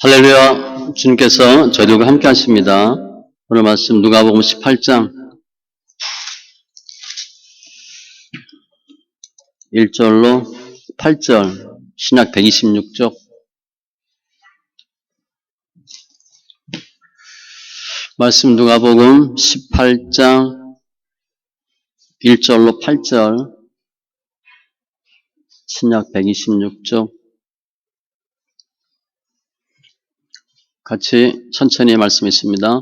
할렐루야. 주님께서 저희들과 함께 하십니다. 오늘 말씀 누가복음 18장 1절로 8절 신약 126쪽 말씀 누가복음 18장 1절로 8절 신약 126쪽 같이 천천히 말씀했습니다.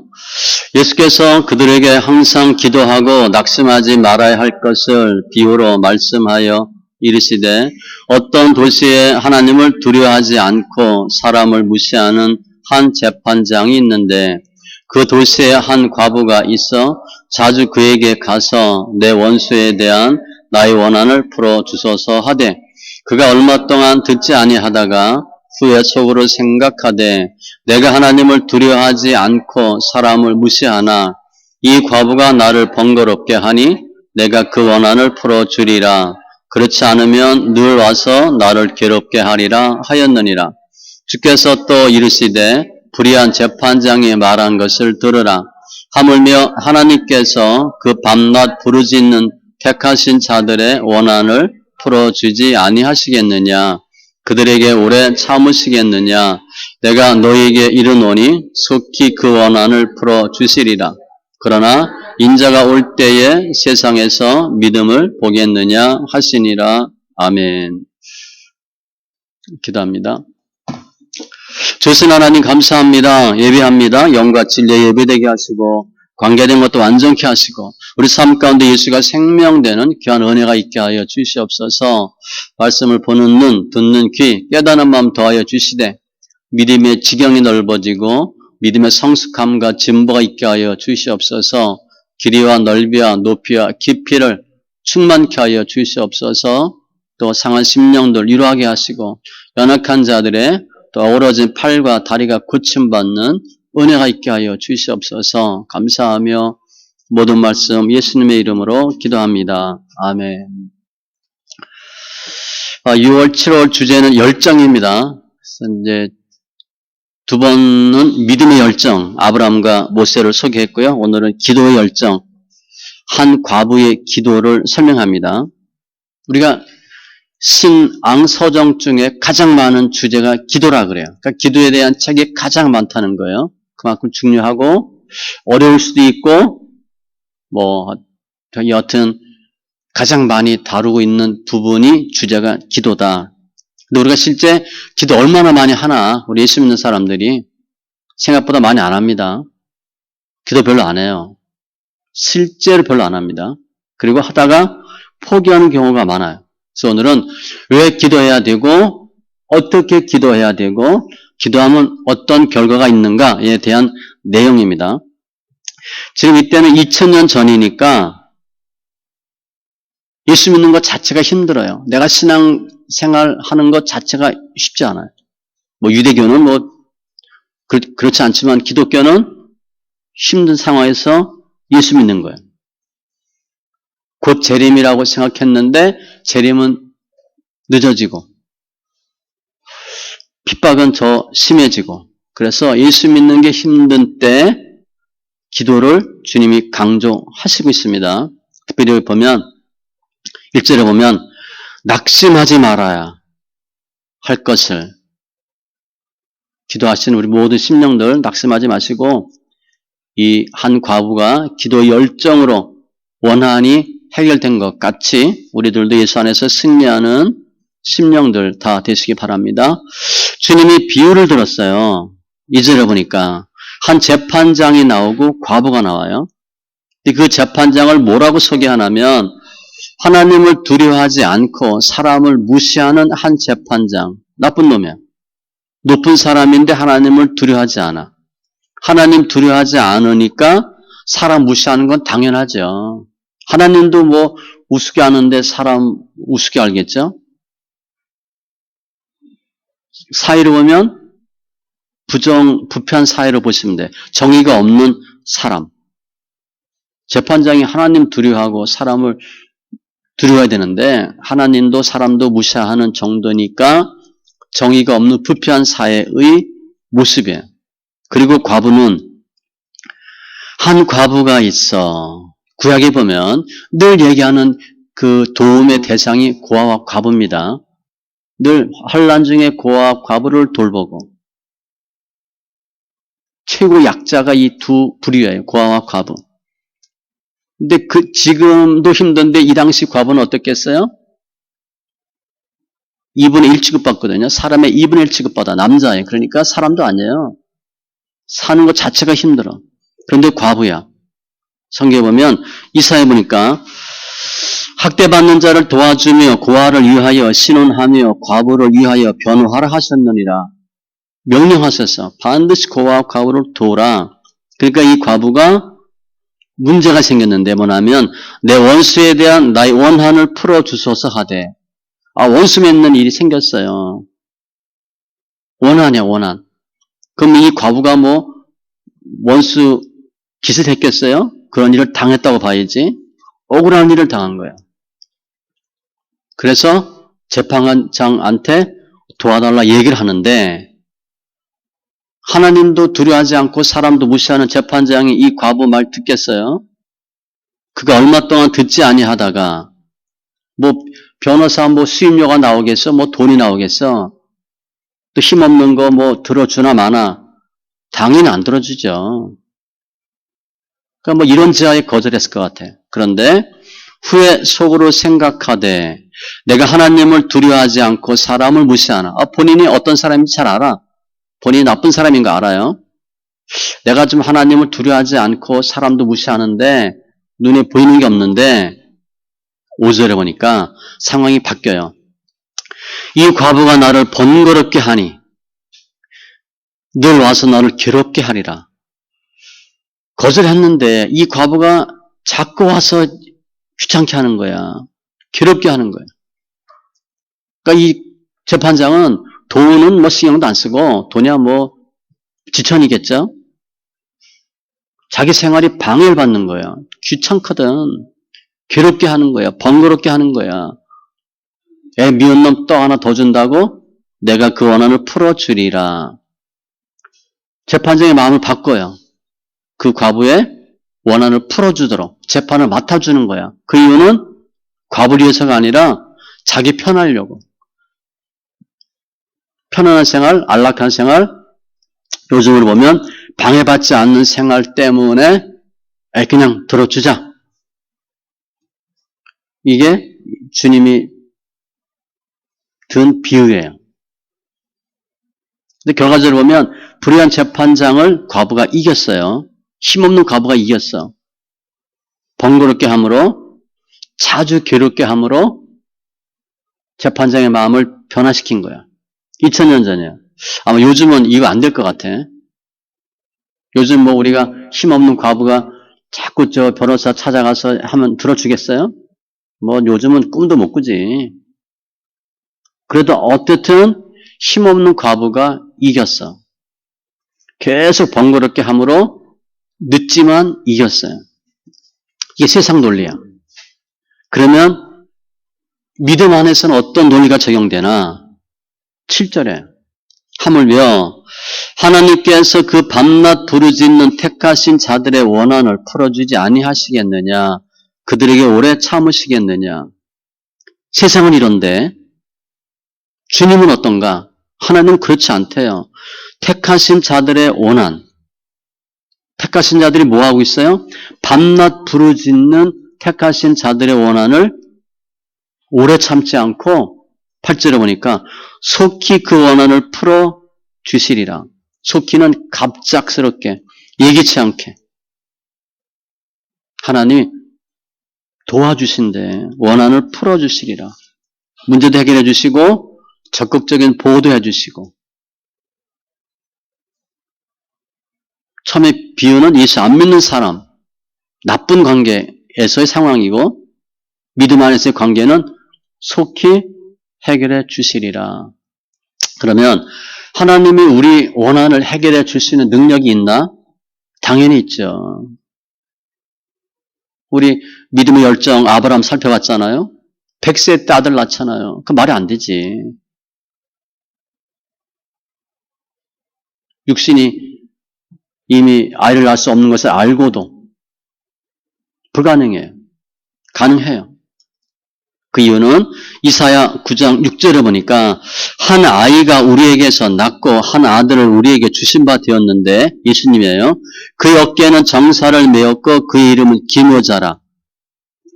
예수께서 그들에게 항상 기도하고 낙심하지 말아야 할 것을 비유로 말씀하여 이르시되 어떤 도시에 하나님을 두려워하지 않고 사람을 무시하는 한 재판장이 있는데 그 도시에 한 과부가 있어 자주 그에게 가서 내 원수에 대한 나의 원한을 풀어주소서 하되 그가 얼마 동안 듣지 아니하다가 후에 속으로 생각하되 내가 하나님을 두려워하지 않고 사람을 무시하나 이 과부가 나를 번거롭게 하니 내가 그 원한을 풀어주리라. 그렇지 않으면 늘 와서 나를 괴롭게 하리라 하였느니라. 주께서 또 이르시되 불의한 재판장이 말한 것을 들으라. 하물며 하나님께서 그 밤낮 부르짖는 택하신 자들의 원한을 풀어주지 아니하시겠느냐. 그들에게 오래 참으시겠느냐. 내가 너희에게 이르노니 속히 그 원한을 풀어주시리라. 그러나 인자가 올 때에 세상에서 믿음을 보겠느냐 하시니라. 아멘. 기도합니다. 주신 하나님 감사합니다. 예배합니다. 영과 진리에 예배되게 하시고 관계된 것도 완전케 하시고 우리 삶 가운데 예수가 생명되는 귀한 은혜가 있게 하여 주시옵소서. 말씀을 보는 눈, 듣는 귀, 깨닫는 마음 더하여 주시되 믿음의 지경이 넓어지고 믿음의 성숙함과 진보가 있게 하여 주시옵소서. 길이와 넓이와 높이와 깊이를 충만케 하여 주시옵소서. 또 상한 심령들 위로하게 하시고 연약한 자들의 또 어우러진 팔과 다리가 고침받는 은혜가 있게 하여 주시옵소서. 감사하며 모든 말씀 예수님의 이름으로 기도합니다. 아멘. 6월, 7월 주제는 열정입니다. 그래서 이제 두 번은 믿음의 열정, 아브라함과 모세를 소개했고요. 오늘은 기도의 열정, 한 과부의 기도를 설명합니다. 우리가 신앙 서정 중에 가장 많은 주제가 기도라 그래요. 그러니까 기도에 대한 책이 가장 많다는 거예요. 그만큼 중요하고 어려울 수도 있고 여하튼 가장 많이 다루고 있는 부분이 주제가 기도다. 근데 우리가 실제 기도 얼마나 많이 하나? 우리 예수 믿는 사람들이 생각보다 많이 안 합니다. 기도 별로 안 해요. 실제로 별로 안 합니다. 그리고 하다가 포기하는 경우가 많아요. 그래서 오늘은 왜 기도해야 되고 어떻게 기도해야 되고 기도하면 어떤 결과가 있는가에 대한 내용입니다. 지금 이때는 2000년 전이니까 예수 믿는 것 자체가 힘들어요. 내가 신앙생활 하는 것 자체가 쉽지 않아요. 유대교는 그렇지 않지만 기독교는 힘든 상황에서 예수 믿는 거예요. 곧 재림이라고 생각했는데 재림은 늦어지고 핍박은 더 심해지고 그래서 예수 믿는 게 힘든 때 기도를 주님이 강조하시고 있습니다. 특별히 보면 1절에 보면 낙심하지 말아야 할 것을 기도하시는 우리 모든 심령들 낙심하지 마시고 이 한 과부가 기도 열정으로 원한이 해결된 것 같이 우리들도 예수 안에서 승리하는 심령들 다 되시기 바랍니다. 주님이 비유를 들었어요. 2절에 보니까 한 재판장이 나오고 과부가 나와요. 그 재판장을 뭐라고 소개하냐면 하나님을 두려워하지 않고 사람을 무시하는 한 재판장, 나쁜 놈이야. 높은 사람인데 하나님을 두려워하지 않아. 하나님 두려워하지 않으니까 사람 무시하는 건 당연하죠. 하나님도 우습게 하는데 사람 우습게 알겠죠? 사이로 보면 부패한 사이로 보시면 돼요. 정의가 없는 사람. 재판장이 하나님 두려워하고 사람을 두려워야 되는데 하나님도 사람도 무시하는 정도니까 정의가 없는 부패한 사회의 모습이에요. 그리고 과부는 한 과부가 있어. 구약에 보면 늘 얘기하는 그 도움의 대상이 고아와 과부입니다. 늘 환난 중에 고아와 과부를 돌보고 최고 약자가 이 두 부류예요. 고아와 과부. 근데 지금도 힘든데 이 당시 과부는 어떻겠어요? 2분의 1 취급받거든요. 사람의 2분의 1 취급받아. 남자예요. 그러니까 사람도 아니에요. 사는 것 자체가 힘들어. 그런데 과부야. 성경에 보면 이사야 보니까 학대받는 자를 도와주며 고아를 위하여 신원하며 과부를 위하여 변호하라 하셨느니라. 명령하셨어. 반드시 고아와 과부를 도우라. 그러니까 이 과부가 문제가 생겼는데 뭐냐면 내 원수에 대한 나의 원한을 풀어주소서 하되 원수 맺는 일이 생겼어요. 원한이야 원한. 그럼 이 과부가 뭐 원수 짓을 했겠어요? 그런 일을 당했다고 봐야지. 억울한 일을 당한 거야. 그래서 재판장한테 도와달라 얘기를 하는데 하나님도 두려워하지 않고 사람도 무시하는 재판장이 이 과부 말 듣겠어요? 그가 얼마 동안 듣지 아니하다가 뭐 변호사 뭐 수임료가 나오겠어? 뭐 돈이 나오겠어? 또 힘없는 거 뭐 들어주나 마나? 당연히 안 들어주죠. 그러니까 뭐 이런 지하에 거절했을 것 같아. 그런데 후에 속으로 생각하되 내가 하나님을 두려워하지 않고 사람을 무시하나. 본인이 어떤 사람인지 잘 알아. 본인이 나쁜 사람인 거 알아요. 내가 좀 하나님을 두려워하지 않고 사람도 무시하는데 눈에 보이는 게 없는데 5절에 보니까 상황이 바뀌어요. 이 과부가 나를 번거롭게 하니 늘 와서 나를 괴롭게 하리라. 거절했는데 이 과부가 자꾸 와서 귀찮게 하는 거야. 괴롭게 하는 거야. 그러니까 이 재판장은 돈은 뭐 신경도 안 쓰고 돈이야 뭐 지천이겠죠. 자기 생활이 방해를 받는 거야. 귀찮거든. 괴롭게 하는 거야. 번거롭게 하는 거야. 애 미운 놈 또 하나 더 준다고 내가 그 원한을 풀어주리라. 재판장의 마음을 바꿔요. 그 과부의 원한을 풀어주도록 재판을 맡아주는 거야. 그 이유는 과부를 위해서가 아니라 자기 편하려고. 편안한 생활, 안락한 생활, 요즘으로 보면 방해받지 않는 생활 때문에 그냥 들어주자. 이게 주님이 든 비유예요. 근데 결과적으로 보면 불의한 재판장을 과부가 이겼어요. 힘없는 과부가 이겼어. 번거롭게 함으로 자주 괴롭게 함으로 재판장의 마음을 변화시킨 거야. 2000년 전이야. 아마 요즘은 이거 안 될 것 같아. 요즘 뭐 우리가 힘없는 과부가 자꾸 저 변호사 찾아가서 하면 들어주겠어요? 뭐 요즘은 꿈도 못 꾸지. 그래도 어쨌든 힘없는 과부가 이겼어. 계속 번거롭게 함으로 늦지만 이겼어요. 이게 세상 논리야. 그러면 믿음 안에서는 어떤 논리가 적용되나? 7절에 하물며 하나님께서 그 밤낮 부르짖는 택하신 자들의 원한을 풀어주지 아니하시겠느냐? 그들에게 오래 참으시겠느냐? 세상은 이런데 주님은 어떤가? 하나님은 그렇지 않대요. 택하신 자들의 원한. 택하신 자들이 뭐 하고 있어요? 밤낮 부르짖는 택하신 자들의 원한을 오래 참지 않고 8절에 보니까 속히 그 원한을 풀어 주시리라. 속히는 갑작스럽게 예기치 않게 하나님이 도와주신대 원한을 풀어 주시리라. 문제도 해결해 주시고 적극적인 보호도 해 주시고 처음에 비유는 예수 안 믿는 사람 나쁜 관계에서의 상황이고 믿음 안에서의 관계는 속히 해결해 주시리라. 그러면 하나님이 우리 원한을 해결해 줄 수 있는 능력이 있나? 당연히 있죠. 우리 믿음의 열정 아브라함 살펴봤잖아요. 100세 때 아들 낳잖아요. 그 말이 안 되지. 육신이 이미 아이를 낳을 수 없는 것을 알고도 불가능해요. 가능해요. 그 이유는 이사야 9장 6절에 보니까 한 아이가 우리에게서 낳고 한 아들을 우리에게 주신 바 되었는데 예수님이에요. 그 어깨에는 정사를 메었고 그 이름은 기묘자라.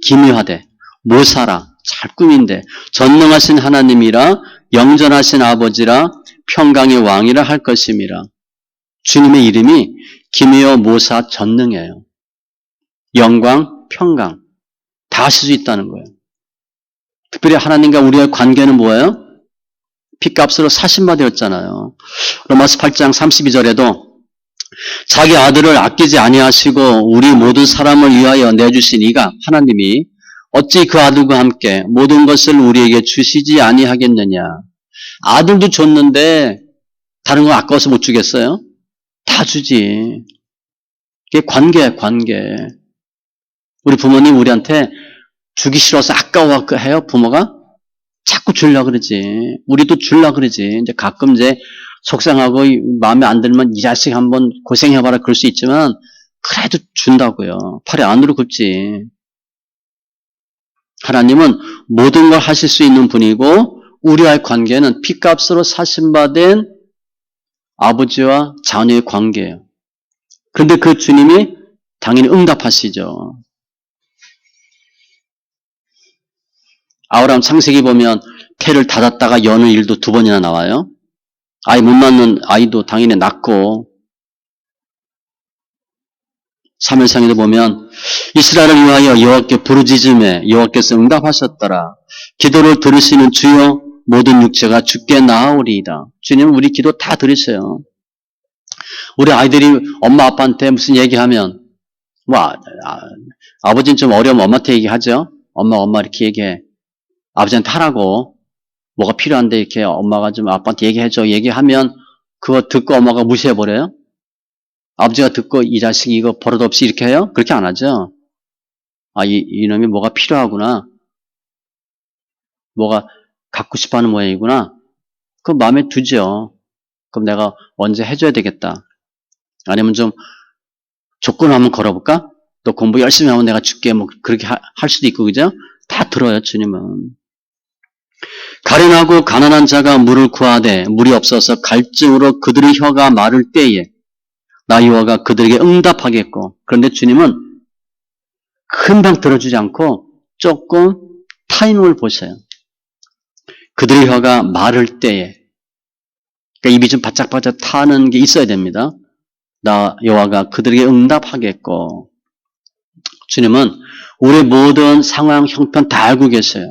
기묘하되 모사라. 잘 꾸민데 전능하신 하나님이라 영전하신 아버지라 평강의 왕이라 할 것임이라. 주님의 이름이 기묘 모사 전능이에요. 영광, 평강 다 하실 수 있다는 거예요. 특별히 하나님과 우리의 관계는 뭐예요? 핏값으로 사신 바 되었잖아요. 로마서 8장 32절에도 자기 아들을 아끼지 아니하시고 우리 모든 사람을 위하여 내주신 이가 하나님이 어찌 그 아들과 함께 모든 것을 우리에게 주시지 아니하겠느냐. 아들도 줬는데 다른 거 아까워서 못 주겠어요? 다 주지. 이게 관계야, 관계. 우리 부모님 우리한테 주기 싫어서 아까워해요, 부모가? 자꾸 주려고 그러지. 우리도 주려고 그러지. 이제 가끔 이제 속상하고 마음에 안 들면 이 자식 한번 고생해봐라 그럴 수 있지만 그래도 준다고요. 팔이 안으로 굽지. 하나님은 모든 걸 하실 수 있는 분이고 우리와의 관계는 핏값으로 사신 바 된 아버지와 자녀의 관계예요. 그런데 그 주님이 당연히 응답하시죠. 아브라함 창세기 보면 태를 닫았다가 여는 일도 2번이나 나와요. 아이 못 낳는 아이도 당연히 낳고 사무엘상에도 보면 이스라엘을 위하여 여호와께 부르짖음에 여호와께서 응답하셨더라. 기도를 들으시는 주여 모든 육체가 주께 나아오리이다. 주님은 우리 기도 다 들으셔요. 우리 아이들이 엄마 아빠한테 무슨 얘기하면 아버지는 좀 어려우면 엄마한테 얘기하죠. 엄마 이렇게 얘기해. 아버지한테 하라고 뭐가 필요한데 이렇게 엄마가 좀 아빠한테 얘기해줘. 얘기하면 그거 듣고 엄마가 무시해버려요? 아버지가 듣고 이 자식이 이거 버릇없이 이렇게 해요? 그렇게 안 하죠. 이놈이 뭐가 필요하구나. 뭐가 갖고 싶어하는 모양이구나. 그럼 마음에 두죠. 그럼 내가 언제 해줘야 되겠다. 아니면 좀 조건 한번 걸어볼까? 너 공부 열심히 하면 내가 줄게. 뭐 그렇게 할 수도 있고 그죠? 다 들어요 주님은. 가련하고 가난한 자가 물을 구하되 물이 없어서 갈증으로 그들의 혀가 마를 때에 나 여호와가 그들에게 응답하겠고. 그런데 주님은 금방 들어주지 않고 조금 타이밍을 보셔요. 그들의 혀가 마를 때에 그러니까 입이 좀 바짝바짝 타는 게 있어야 됩니다. 나 여호와가 그들에게 응답하겠고. 주님은 우리의 모든 상황 형편 다 알고 계세요.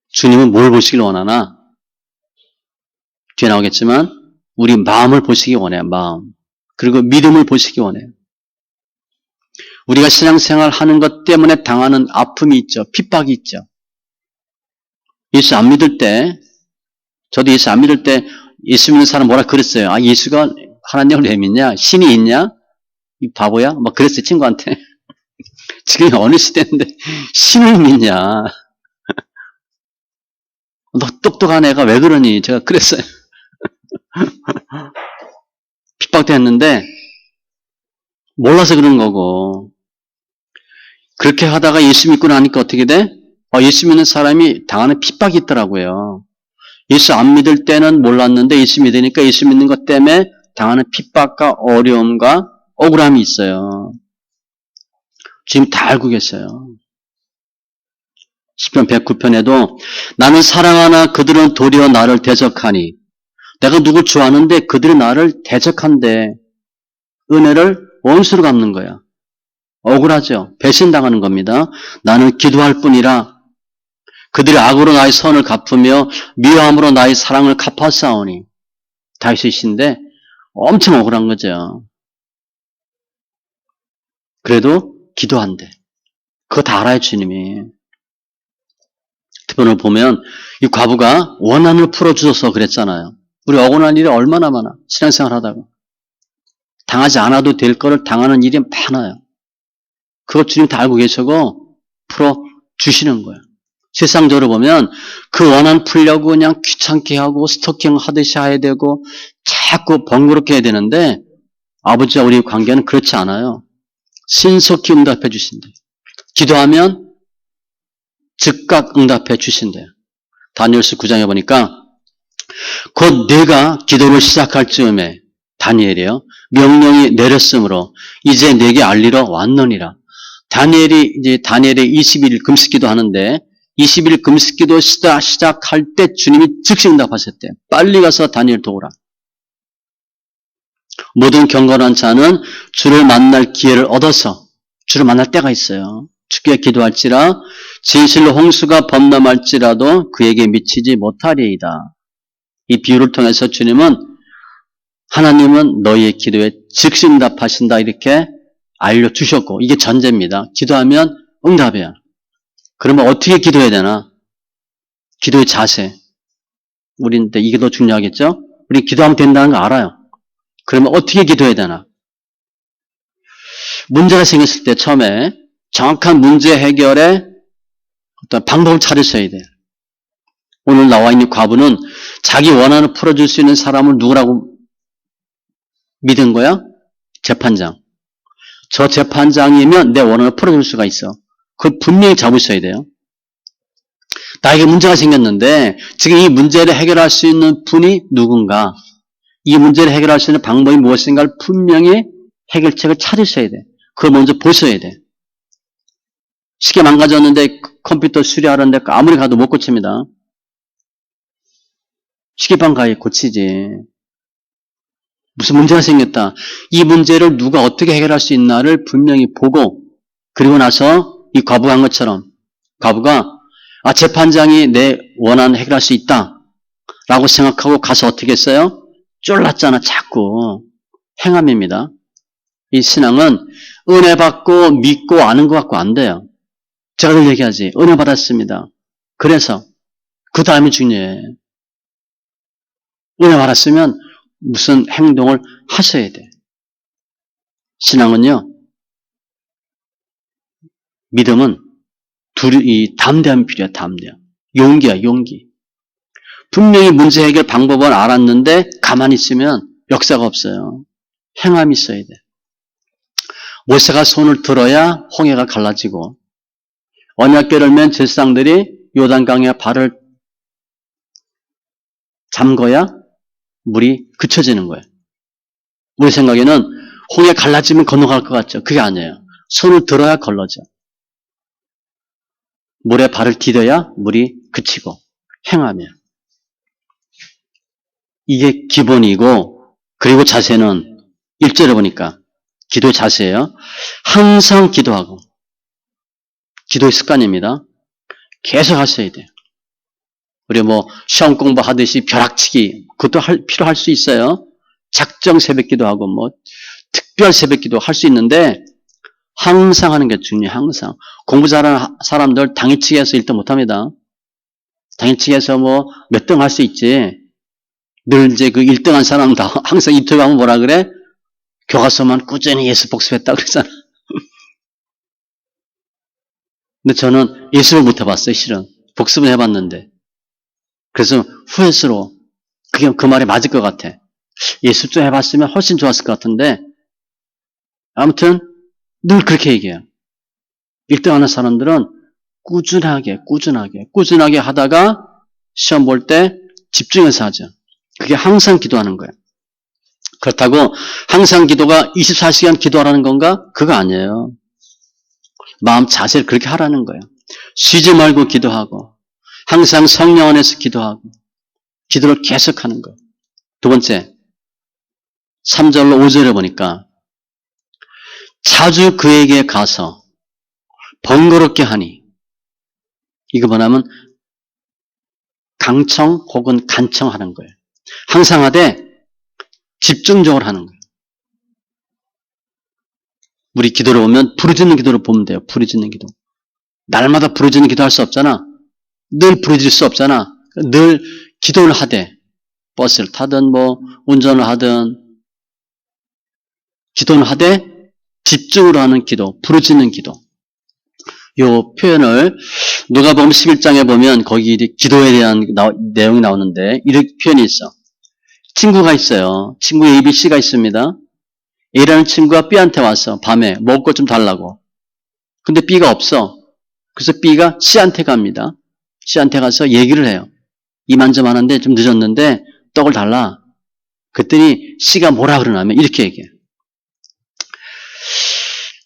주님은 뭘 보시길 원하나? 뒤에 나오겠지만 우리 마음을 보시기 원해요. 마음. 그리고 믿음을 보시기 원해요. 우리가 신앙생활 하는 것 때문에 당하는 아픔이 있죠. 핍박이 있죠. 예수 안 믿을 때 저도 예수 안 믿을 때 예수 믿는 사람 뭐라 그랬어요. 예수가 하나님을 왜 믿냐? 신이 있냐? 이 바보야? 막 그랬어요. 친구한테. 지금 어느 시대인데 신을 믿냐? 너 똑똑한 애가 왜 그러니? 제가 그랬어요. 핍박됐는데 몰라서 그런 거고. 그렇게 하다가 예수 믿고 나니까 어떻게 돼? 예수 믿는 사람이 당하는 핍박이 있더라고요. 예수 안 믿을 때는 몰랐는데 예수 믿으니까 예수 믿는 것 때문에 당하는 핍박과 어려움과 억울함이 있어요. 지금 다 알고 계세요. 시편 109편에도 나는 사랑하나 그들은 도리어 나를 대적하니 내가 누굴 좋아하는데 그들이 나를 대적한대. 은혜를 원수로 갚는 거야. 억울하죠. 배신당하는 겁니다. 나는 기도할 뿐이라 그들이 악으로 나의 선을 갚으며 미워함으로 나의 사랑을 갚아싸우니. 다윗이신데 엄청 억울한 거죠. 그래도 기도한대. 그거 다 알아요 주님이. 특별히 보면 이 과부가 원한을 풀어주셔서 그랬잖아요. 우리 억울한 일이 얼마나 많아. 신앙생활 하다가. 당하지 않아도 될 거를 당하는 일이 많아요. 그것 주님 다 알고 계시고 풀어주시는 거예요. 세상적으로 보면 그 원한 풀려고 그냥 귀찮게 하고 스토킹 하듯이 해야 되고 자꾸 번거롭게 해야 되는데 아버지와 우리의 관계는 그렇지 않아요. 신속히 응답해 주신대요. 기도하면 즉각 응답해 주신대요. 다니엘서 9장에 보니까 곧 내가 기도를 시작할 즈음에 다니엘이요. 명령이 내렸으므로 이제 내게 알리러 왔느니라. 다니엘이 20일 금식기도 하는데 20일 금식기도 시작할 때 주님이 즉시 응답하셨대요. 빨리 가서 다니엘 도우라. 모든 경건한 자는 주를 만날 기회를 얻어서 주를 만날 때가 있어요. 주께 기도할지라 진실로 홍수가 범람할지라도 그에게 미치지 못하리이다. 이 비유를 통해서 하나님은 너희의 기도에 즉시 응답하신다 이렇게 알려주셨고 이게 전제입니다. 기도하면 응답이야. 그러면 어떻게 기도해야 되나? 기도의 자세. 우리한테 이게 더 중요하겠죠? 우리 기도하면 된다는 거 알아요. 그러면 어떻게 기도해야 되나? 문제가 생겼을 때 처음에 정확한 문제 해결에 어떤 방법을 찾으셔야 돼요. 오늘 나와 있는 과부는 자기 원한을 풀어줄 수 있는 사람을 누구라고 믿은 거야? 재판장. 저 재판장이면 내 원한을 풀어줄 수가 있어. 그걸 분명히 잡으셔야 돼요. 나에게 문제가 생겼는데 지금 이 문제를 해결할 수 있는 분이 누군가, 이 문제를 해결할 수 있는 방법이 무엇인가를 분명히 해결책을 찾으셔야 돼. 그걸 먼저 보셔야 돼. 쉽게 망가졌는데 컴퓨터 수리하는데 아무리 가도 못 고칩니다. 시계방 가야 고치지. 무슨 문제가 생겼다. 이 문제를 누가 어떻게 해결할 수 있나를 분명히 보고 그리고 나서 이 과부가 한 것처럼 과부가 재판장이 내 원한 해결할 수 있다 라고 생각하고 가서 어떻게 했어요? 쫄랐잖아 자꾸. 행함입니다. 이 신앙은 은혜 받고 믿고 아는 것 갖고 안 돼요. 제가 늘 얘기하지. 은혜 받았습니다. 그래서 그 다음이 중요해. 은혜 받았으면 무슨 행동을 하셔야 돼. 신앙은요. 믿음은 담대함이 필요해. 담대함. 용기야. 용기. 분명히 문제 해결 방법을 알았는데 가만히 있으면 역사가 없어요. 행함이 있어야 돼. 모세가 손을 들어야 홍해가 갈라지고 언약궤를 맨 제사장들이 요단강에 발을 잠궈야 물이 그쳐지는 거예요. 우리 생각에는 홍해 갈라지면 건너갈 것 같죠? 그게 아니에요. 손을 들어야 걸러져. 물에 발을 디뎌야 물이 그치고 행하면. 이게 기본이고 그리고 자세는 1절에 보니까 기도의 자세예요. 항상 기도하고. 기도의 습관입니다. 계속 하셔야 돼요. 우리 시험 공부하듯이 벼락치기 그것도 필요할 수 있어요. 작정 새벽기도 하고 특별 새벽기도 할 수 있는데 항상 하는 게 중요해요. 항상. 공부 잘하는 사람들 당일치기해서 1등 못합니다. 당일치기해서 몇 등 할 수 있지. 늘 이제 그 1등한 사람 다 항상 인터뷰 하면 뭐라 그래? 교과서만 꾸준히 예습 복습했다 그러잖아. 근데 저는 예습을 못 해봤어요. 실은. 복습은 해봤는데. 그래서 후회스러워. 그게 그 말이 맞을 것 같아. 예습 좀 해봤으면 훨씬 좋았을 것 같은데 아무튼 늘 그렇게 얘기해요. 1등 하는 사람들은 꾸준하게 하다가 시험 볼 때 집중해서 하죠. 그게 항상 기도하는 거예요. 그렇다고 항상 기도가 24시간 기도하라는 건가? 그거 아니에요. 마음 자세를 그렇게 하라는 거예요. 쉬지 말고 기도하고 항상 성령 안에서 기도하고 기도를 계속하는 거. 두 번째 3절로 5절에 보니까 자주 그에게 가서 번거롭게 하니 이거 뭐냐면 강청 혹은 간청하는 거예요. 항상 하되 집중적으로 하는 거예요. 우리 기도를 보면 부르짖는 기도를 보면 돼요. 부르짖는 기도. 날마다 부르짖는 기도 할 수 없잖아. 늘 부르짖을 수 없잖아. 늘 기도를 하되 버스를 타든 운전을 하든 기도를 하되 집중으로 하는 기도, 부르짖는 기도. 요 표현을 누가복음 11장에 보면 거기 기도에 대한 내용이 나오는데 이렇게 표현이 있어. 친구가 있어요. 친구 A, B, C가 있습니다. A라는 친구가 B한테 와서 밤에 먹을 것 좀 달라고. 근데 B가 없어. 그래서 B가 C한테 갑니다. C한테 가서 얘기를 해요. 이만저만한데 좀 늦었는데 떡을 달라. 그랬더니 C가 뭐라 그러냐면 이렇게 얘기해.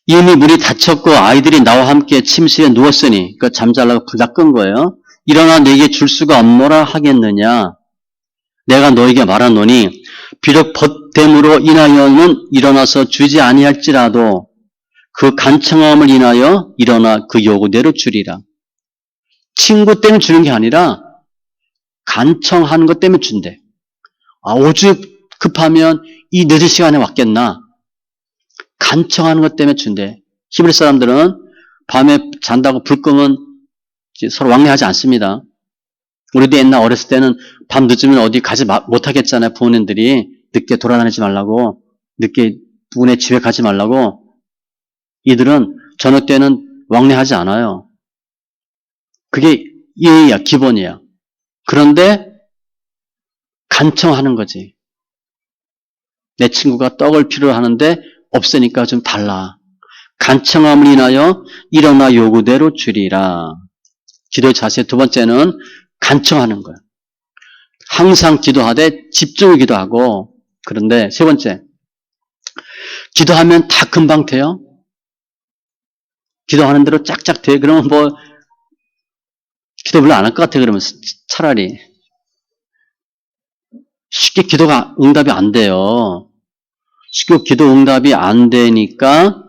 이미 문이 닫혔고 아이들이 나와 함께 침실에 누웠으니 그 잠자려고 불 다 끈 거예요. 일어나 내게 줄 수가 없노라 하겠느냐. 내가 너에게 말하노니 비록 벗됨으로 인하여는 일어나서 주지 아니할지라도 그 간청함을 인하여 일어나 그 요구대로 주리라. 친구 때문에 주는 게 아니라 간청하는 것 때문에 준대. 오죽 급하면 이 늦은 시간에 왔겠나. 간청하는 것 때문에 준대. 히브리 사람들은 밤에 잔다고 불 끄면 서로 왕래하지 않습니다. 우리도 옛날 어렸을 때는 밤 늦으면 어디 가지 못하겠잖아요. 부모님들이 늦게 돌아다니지 말라고, 늦게 누구네 집에 가지 말라고. 이들은 저녁 때는 왕래하지 않아요. 그게 예의야, 기본이야. 그런데 간청하는 거지. 내 친구가 떡을 필요로 하는데 없으니까 좀 달라. 간청함을 인하여 일어나 요구대로 주리라. 기도의 자세 두 번째는 간청하는 거예요. 항상 기도하되 집중을 기도하고. 그런데 세 번째, 기도하면 다 금방 돼요. 기도하는 대로 짝짝 돼. 그러면 뭐 기도 별로 안 할 것 같아. 그러면 차라리 쉽게 기도가 응답이 안 돼요. 쉽게 기도 응답이 안 되니까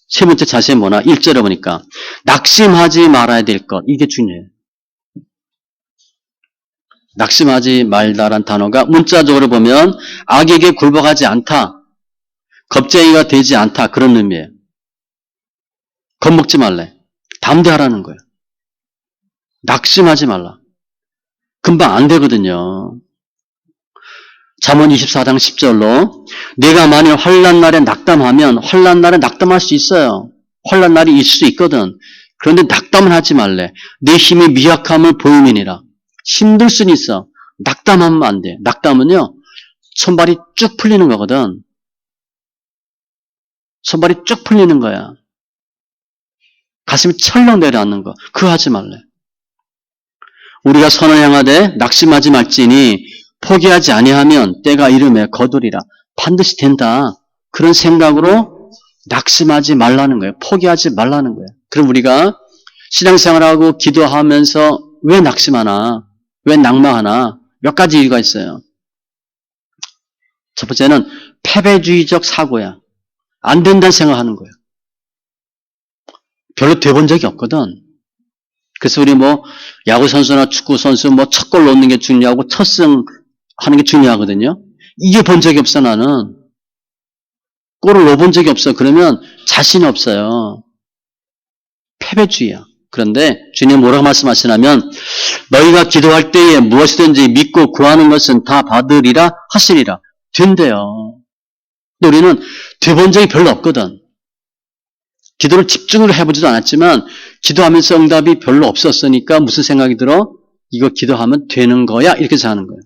세 번째 자세는 뭐나? 1절에 보니까 낙심하지 말아야 될 것. 이게 중요해요. 낙심하지 말다란 단어가 문자적으로 보면 악에게 굴복하지 않다. 겁쟁이가 되지 않다. 그런 의미예요. 겁먹지 말래. 담대하라는 거예요. 낙심하지 말라. 금방 안 되거든요. 잠언 24장 10절로 내가 만일 환난 날에 낙담하면 환난 날에 낙담할 수 있어요. 환난 날이 있을 수 있거든. 그런데 낙담은 하지 말래. 내 힘이 미약함을 보임이니라. 힘들 수는 있어. 낙담하면 안 돼. 낙담은요. 손발이 쭉 풀리는 거거든. 손발이 쭉 풀리는 거야. 가슴이 철렁 내려앉는 거. 그거 하지 말래. 우리가 선을 향하되 낙심하지 말지니 포기하지 아니하면 때가 이름에 거두리라. 반드시 된다. 그런 생각으로 낙심하지 말라는 거예요. 포기하지 말라는 거예요. 그럼 우리가 신앙생활하고 기도하면서 왜 낙심하나? 왜 낙마하나? 몇 가지 이유가 있어요. 첫 번째는 패배주의적 사고야. 안 된다는 생각하는 거예요. 별로 돼본 적이 없거든. 그래서 우리 뭐 야구 선수나 축구 선수 뭐 첫 골 넣는 게 중요하고 첫 승 하는 게 중요하거든요. 이게 본 적이 없어 나는. 골을 넣어본 적이 없어. 그러면 자신이 없어요. 패배주의야. 그런데 주님 뭐라고 말씀하시냐면 너희가 기도할 때에 무엇이든지 믿고 구하는 것은 다 받으리라 하시리라. 된대요. 근데 우리는 돼본 적이 별로 없거든. 기도를 집중을 해보지도 않았지만 기도하면서 응답이 별로 없었으니까 무슨 생각이 들어? 이거 기도하면 되는 거야? 이렇게 생각하는 거예요.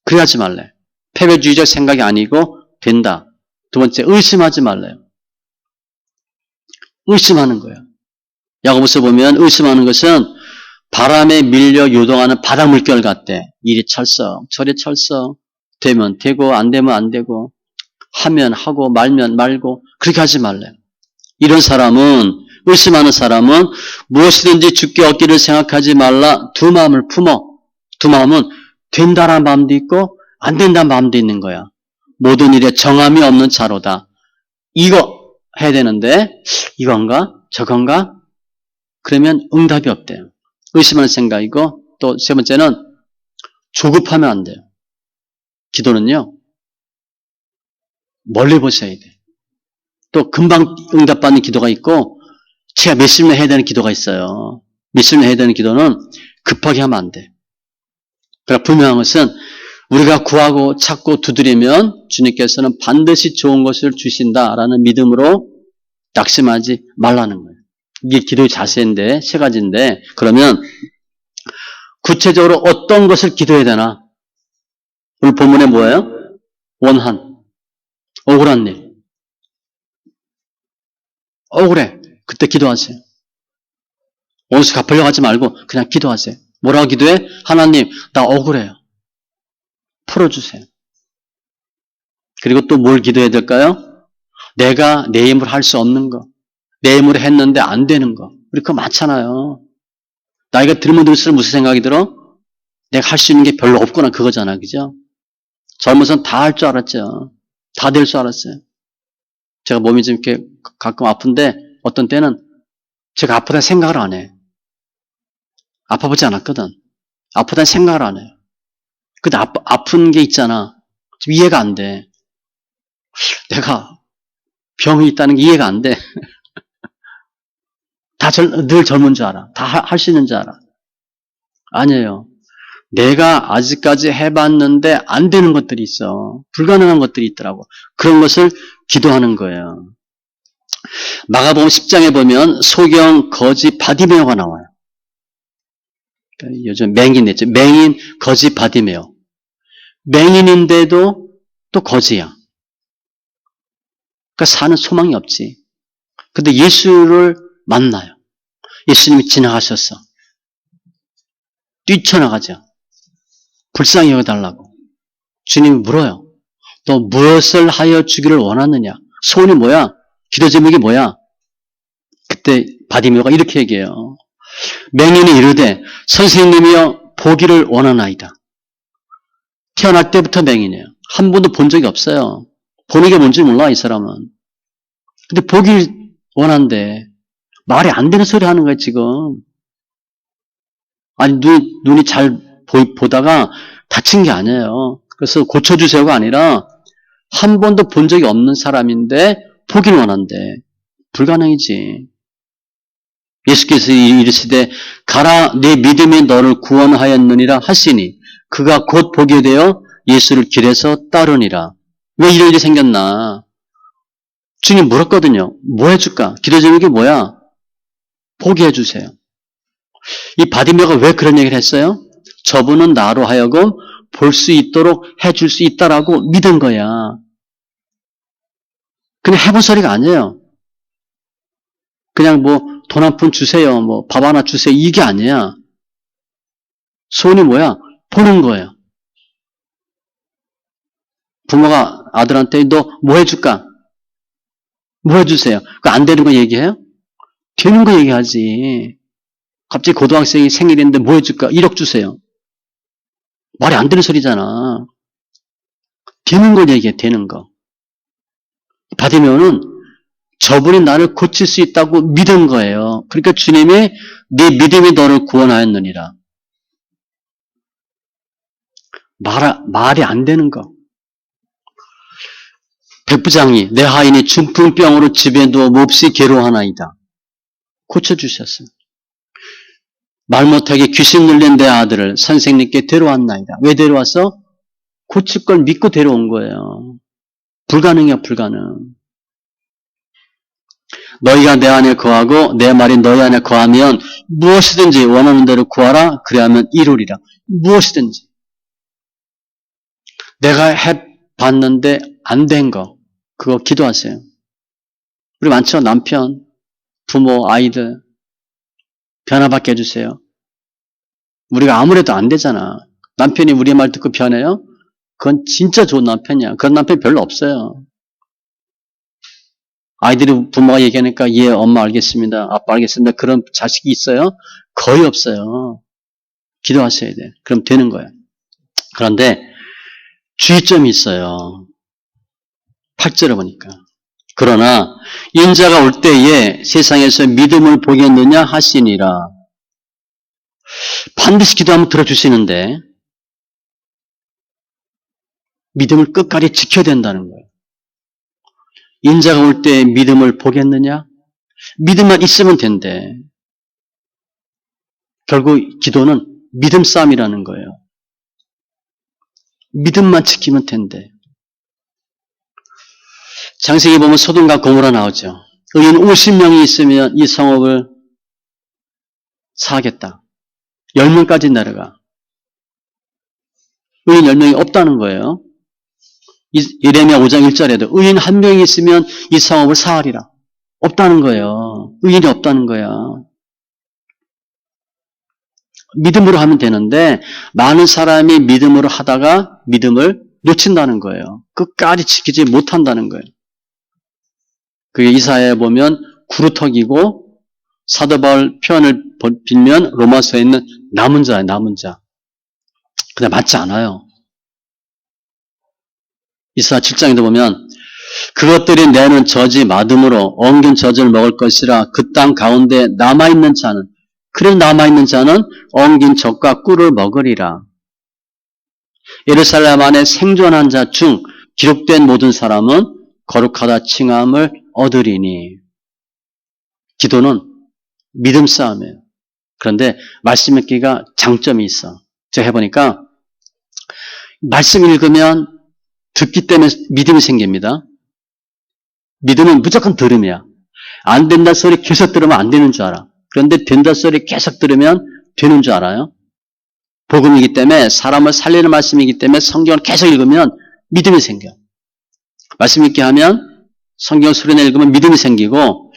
그래야지 말래. 패배주의적 생각이 아니고 된다. 두 번째, 의심하지 말래요. 의심하는 거예요. 야고보서 보면 의심하는 것은 바람에 밀려 요동하는 바다 물결 같대. 이리 철썩, 저리 철썩, 되면 되고 안 되면 안 되고 하면 하고 말면 말고 그렇게 하지 말래요. 이런 사람은, 의심하는 사람은 무엇이든지 주께 얻기를 생각하지 말라. 두 마음을 품어. 두 마음은 된다라는 마음도 있고 안 된다는 마음도 있는 거야. 모든 일에 정함이 없는 자로다. 이거 해야 되는데 이건가? 저건가? 그러면 응답이 없대요. 의심하는 생각이고 또 세 번째는 조급하면 안 돼요. 기도는요. 멀리 보셔야 돼. 또 금방 응답받는 기도가 있고 제가 몇십 년 해야 되는 기도가 있어요. 몇십 년 해야 되는 기도는 급하게 하면 안 돼. 그러나 분명한 것은 우리가 구하고 찾고 두드리면 주님께서는 반드시 좋은 것을 주신다라는 믿음으로 낙심하지 말라는 거예요. 이게 기도의 자세인데, 세 가지인데, 그러면 구체적으로 어떤 것을 기도해야 되나? 오늘 본문에 뭐예요? 원한, 억울한 일. 억울해. 그때 기도하세요. 원수 갚으려고 하지 말고 그냥 기도하세요. 뭐라고 기도해? 하나님, 나 억울해요. 풀어주세요. 그리고 또 뭘 기도해야 될까요? 내가 내 힘으로 할 수 없는 거. 내 힘으로 했는데 안 되는 거. 우리 그거 많잖아요. 나이가 들면 들수록 무슨 생각이 들어? 내가 할 수 있는 게 별로 없구나 그거잖아. 그죠? 젊어서는 다 할 줄 알았죠. 다 될 줄 알았어요. 제가 몸이 좀 이렇게 가끔 아픈데 어떤 때는 제가 아프다 생각을 안 해. 아파보지 않았거든. 아프다는 생각을 안 해. 근데 아픈 게 있잖아. 좀 이해가 안 돼. 내가 병이 있다는 게 이해가 안 돼. 늘 젊은 줄 알아. 다 할 수 있는 줄 알아. 아니에요. 내가 아직까지 해봤는데 안 되는 것들이 있어. 불가능한 것들이 있더라고. 그런 것을 기도하는 거예요. 마가복음 10장에 보면 소경, 거지, 바디메오가 나와요. 요즘 맹인 됐죠. 맹인, 거지, 바디메오. 맹인인데도 또 거지야. 그러니까 사는 소망이 없지. 근데 예수를 만나요. 예수님이 지나가셨어. 뛰쳐나가죠. 불쌍히 여겨달라고. 주님이 물어요. 너 무엇을 하여 주기를 원하느냐? 소원이 뭐야? 기도 제목이 뭐야? 그때 바디메오가 이렇게 얘기해요. 맹인이 이르되 선생님이여 보기를 원하나이다. 태어날 때부터 맹인이에요. 한 번도 본 적이 없어요. 보는 게 뭔지 몰라 이 사람은. 근데 보길 원한대. 말이 안 되는 소리 하는 거야 지금. 아니 눈이 잘 보다가 다친 게 아니에요. 그래서 고쳐주세요가 아니라 한 번도 본 적이 없는 사람인데 보길 원한대. 불가능이지. 예수께서 이르시되 가라 네 믿음이 너를 구원하였느니라 하시니 그가 곧 보게 되어 예수를 길에서 따르니라. 왜 이런 일이 생겼나? 주님 물었거든요. 뭐 해줄까? 기도 제목이 뭐야? 보게 해주세요. 이 바디메오가 왜 그런 얘기를 했어요? 저분은 나로 하여금 볼 수 있도록 해줄 수 있다라고 믿은 거야. 그냥 해본 소리가 아니에요. 그냥 뭐 돈 한 푼 주세요. 뭐 밥 하나 주세요. 이게 아니야. 소원이 뭐야? 보는 거예요. 부모가 아들한테 너 뭐 해줄까? 뭐 해주세요. 그거 안 되는 거 얘기해요? 되는 거 얘기하지. 갑자기 고등학생이 생일인데 뭐 해줄까? 1억 주세요. 말이 안 되는 소리잖아. 되는 걸 얘기해, 되는 거. 바디메오는 저분이 나를 고칠 수 있다고 믿은 거예요. 그러니까 주님이 네 믿음이 너를 구원하였느니라. 말이 안 되는 거. 백부장이 내 하인이 중풍병으로 집에 누워 몹시 괴로워하나이다. 고쳐주셨어요. 말 못하게 귀신 들린 내 아들을 선생님께 데려왔나이다. 왜 데려왔어? 고칠 걸 믿고 데려온 거예요. 불가능이야, 불가능. 너희가 내 안에 거하고 내 말이 너희 안에 거하면 무엇이든지 원하는 대로 구하라. 그래야만 이루리라. 무엇이든지. 내가 해봤는데 안 된 거. 그거 기도하세요. 우리 많죠? 남편, 부모, 아이들. 변화받게 해주세요. 우리가 아무래도 안 되잖아. 남편이 우리 말 듣고 변해요? 그건 진짜 좋은 남편이야. 그런 남편 별로 없어요. 아이들이 부모가 얘기하니까 예, 엄마 알겠습니다. 아빠 알겠습니다. 그런 자식이 있어요? 거의 없어요. 기도하셔야 돼. 그럼 되는 거예요. 그런데 주의점이 있어요. 8절에 보니까. 그러나 인자가 올 때에 세상에서 믿음을 보겠느냐 하시니라. 반드시 기도하면 들어주시는데 믿음을 끝까지 지켜야 된다는 거예요. 인자가 올 때 믿음을 보겠느냐? 믿음만 있으면 된대. 결국 기도는 믿음 싸움이라는 거예요. 믿음만 지키면 된대. 창세기 보면 소돔과 고모라 나오죠. 의인 50명이 있으면 이 성읍을 사하겠다. 10명까지 내려가. 의인 10명이 없다는 거예요. 예레미야 5장 1절에도 의인 한 명이 있으면 이 성읍을 사하리라. 없다는 거예요. 의인이 없다는 거야. 믿음으로 하면 되는데 많은 사람이 믿음으로 하다가 믿음을 놓친다는 거예요. 끝까지 지키지 못한다는 거예요. 그게 이사야에 보면 구루터기고 사도 바울 표현을 빌면 로마서에 있는 남은 자예요. 남은 자. 근데 맞지 않아요. 이사야 7장에도 보면 그것들이 내는 저지 마둠으로 엉긴 젖을 먹을 것이라 그 땅 가운데 남아있는 자는 그래 남아있는 자는 엉긴 젖과 꿀을 먹으리라. 예루살렘 안에 생존한 자 중 기록된 모든 사람은 거룩하다 칭함을 얻으리니. 기도는 믿음 싸움이에요. 그런데 말씀 읽기가 장점이 있어. 제가 해보니까 말씀 읽으면 듣기 때문에 믿음이 생깁니다. 믿음은 무조건 들음이야. 안 된다 소리 계속 들으면 안 되는 줄 알아. 그런데 된다 소리 계속 들으면 되는 줄 알아요. 복음이기 때문에 사람을 살리는 말씀이기 때문에 성경을 계속 읽으면 믿음이 생겨. 말씀 읽게 하면 성경 소리내 읽으면 믿음이 생기고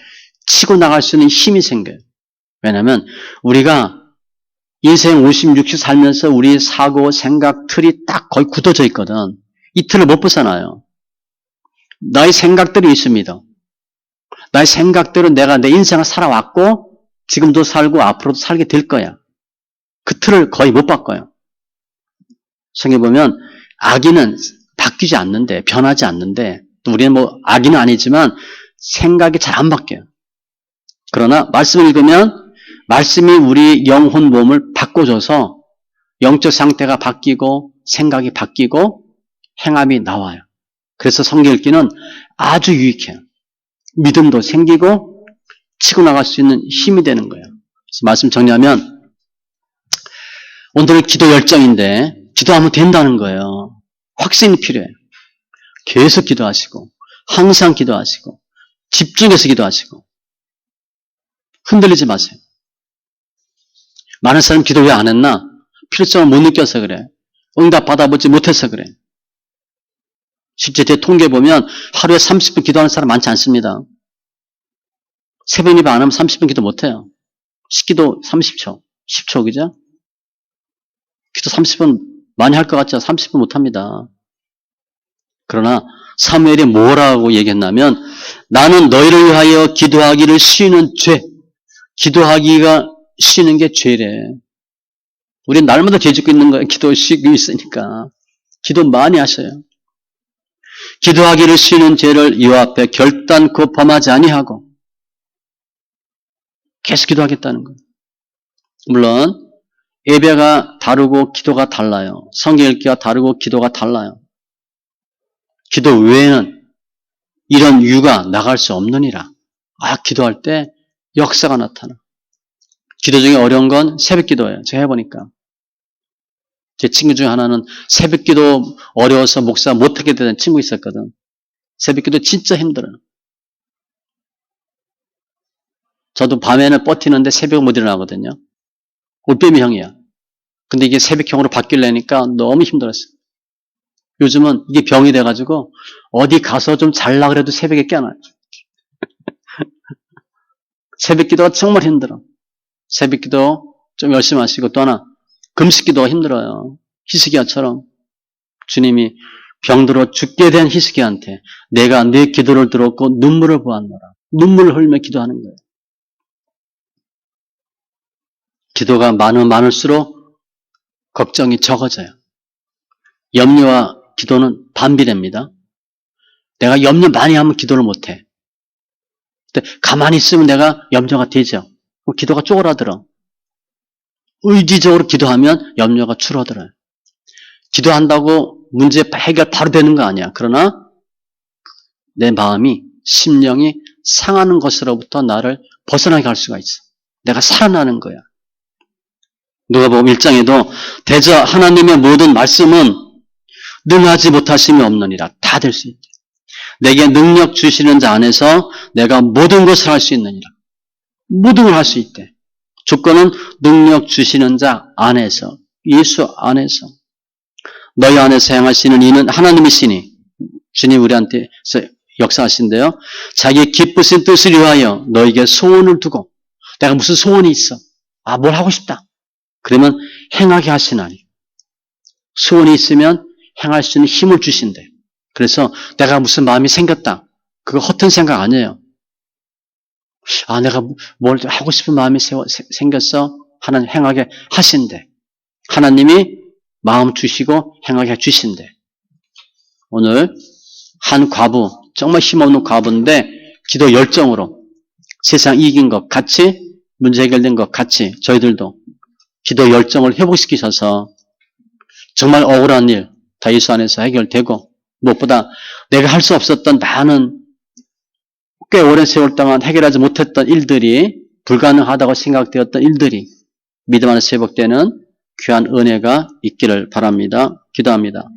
치고 나갈 수 있는 힘이 생겨요. 왜냐하면 우리가 인생 50, 60 살면서 우리 사고, 생각, 틀이 딱 거의 굳어져 있거든. 이 틀을 못 벗어나요. 나의 생각들이 있습니다. 나의 생각대로 내가 내 인생을 살아왔고 지금도 살고 앞으로도 살게 될 거야. 그 틀을 거의 못 바꿔요. 성경에 보면 악인은 바뀌지 않는데 변하지 않는데 또 우리는 뭐 악인은 아니지만 생각이 잘 안 바뀌어요. 그러나 말씀을 읽으면 말씀이 우리 영혼 몸을 바꿔줘서 영적 상태가 바뀌고 생각이 바뀌고 행함이 나와요. 그래서 성경 읽기는 아주 유익해요. 믿음도 생기고 치고 나갈 수 있는 힘이 되는 거예요. 그래서 말씀 정리하면 오늘 기도 열정인데 기도하면 된다는 거예요. 확신이 필요해요. 계속 기도하시고 항상 기도하시고 집중해서 기도하시고 흔들리지 마세요. 많은 사람 기도 왜 안 했나? 필요성을 못 느껴서 그래. 응답 받아보지 못해서 그래. 실제 제 통계 보면 하루에 30분 기도하는 사람 많지 않습니다. 새벽 예배 안 하면 30분 기도 못해요. 식기도 30초, 10초 그죠? 기도 30분 많이 할 것 같죠? 30분 못합니다. 그러나 사무엘이 뭐라고 얘기했냐면 나는 너희를 위하여 기도하기를 쉬는 죄. 기도하기가 쉬는 게 죄래. 우린 날마다 죄 짓고 있는 거예요. 기도 쉬고 있으니까. 기도 많이 하셔요. 기도하기를 쉬는 죄를 이와 앞에 결단코 범하지 아니하고 계속 기도하겠다는 거예요. 물론 예배가 다르고 기도가 달라요. 성경 읽기가 다르고 기도가 달라요. 기도 외에는 이런 이유가 나갈 수 없느니라. 기도할 때 역사가 나타나. 기도 중에 어려운 건 새벽 기도예요. 제가 해보니까. 제 친구 중에 하나는 새벽 기도 어려워서 목사 못하게 되는 친구 있었거든. 새벽 기도 진짜 힘들어요. 저도 밤에는 버티는데 새벽 못 일어나거든요. 올빼미 형이야. 근데 이게 새벽형으로 바뀌려니까 너무 힘들었어요. 요즘은 이게 병이 돼가지고 어디 가서 좀 잘라 그래도 새벽에 깨어나요. 새벽 기도가 정말 힘들어. 새벽 기도 좀 열심히 하시고 또 하나 금식 기도가 힘들어요. 히스기야처럼 주님이 병들어 죽게 된 히스기야한테 내가 네 기도를 들었고 눈물을 보았노라. 눈물을 흘리며 기도하는 거예요. 기도가 많으면 많을수록 걱정이 적어져요. 염려와 기도는 반비례입니다. 내가 염려 많이 하면 기도를 못해. 근데 가만히 있으면 내가 염려가 되죠. 기도가 쪼그라들어. 의지적으로 기도하면 염려가 줄어들어요. 기도한다고 문제 해결 바로 되는 거 아니야. 그러나 내 마음이 심령이 상하는 것으로부터 나를 벗어나게 할 수가 있어. 내가 살아나는 거야. 누가복음 1장에도 대저 하나님의 모든 말씀은 능하지 못하심이 없느니라. 다 될 수 있대. 내게 능력 주시는 자 안에서 내가 모든 것을 할 수 있느니라. 모든 걸 할 수 있대. 조건은 능력 주시는 자 안에서, 예수 안에서. 너희 안에서 행하시는 이는 하나님이시니, 주님 우리한테 역사하신대요. 자기의 기쁘신 뜻을 위하여 너에게 소원을 두고, 내가 무슨 소원이 있어. 뭘 하고 싶다. 그러면 행하게 하시나니. 소원이 있으면 행할 수 있는 힘을 주신대. 그래서 내가 무슨 마음이 생겼다. 그거 허튼 생각 아니에요. 내가 뭘 하고 싶은 마음이 생겼어. 하나님 행하게 하신대. 하나님이 마음 주시고 행하게 해주신대. 오늘 한 과부, 정말 힘없는 과부인데 기도 열정으로 세상 이긴 것 같이, 문제 해결된 것 같이 저희들도 기도 열정을 회복시키셔서 정말 억울한 일 다 예수 안에서 해결되고, 무엇보다 내가 할 수 없었던 많은 꽤 오랜 세월 동안 해결하지 못했던 일들이, 불가능하다고 생각되었던 일들이 믿음 안에서 회복되는 귀한 은혜가 있기를 바랍니다. 기도합니다.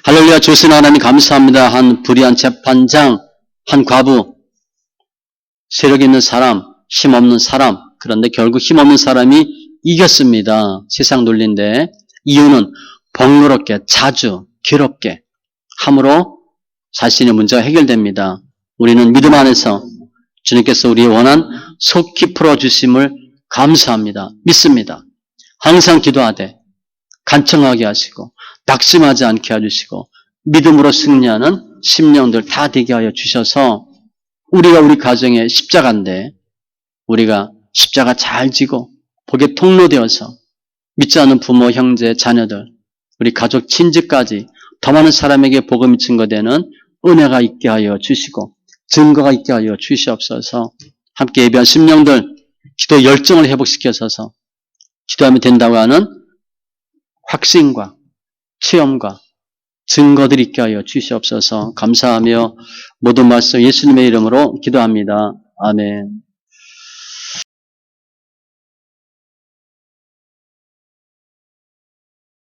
할렐루야. 주신 하나님 감사합니다. 한 불의한 재판장, 한 과부, 세력 있는 사람, 힘없는 사람, 그런데 결국 힘없는 사람이 이겼습니다. 세상 논리인데, 이유는 번거롭게, 자주, 괴롭게 함으로 자신의 문제가 해결됩니다. 우리는 믿음 안에서 주님께서 우리의 원한 속히 풀어주심을 감사합니다. 믿습니다. 항상 기도하되 간청하게 하시고 낙심하지 않게 해주시고 믿음으로 승리하는 심령들 다 되게 하여 주셔서 우리가 우리 가정의 십자가인데 우리가 십자가 잘 지고 복의 통로되어서 믿지 않는 부모, 형제, 자녀들, 우리 가족, 친지까지 더 많은 사람에게 복음이 증거되는 은혜가 있게 하여 주시고 증거가 있게 하여 주시옵소서. 함께 예배한 심령들 기도 열정을 회복시켜서 기도하면 된다고 하는 확신과 체험과 증거들이 있게 하여 주시옵소서. 감사하며 모든 말씀 예수님의 이름으로 기도합니다. 아멘.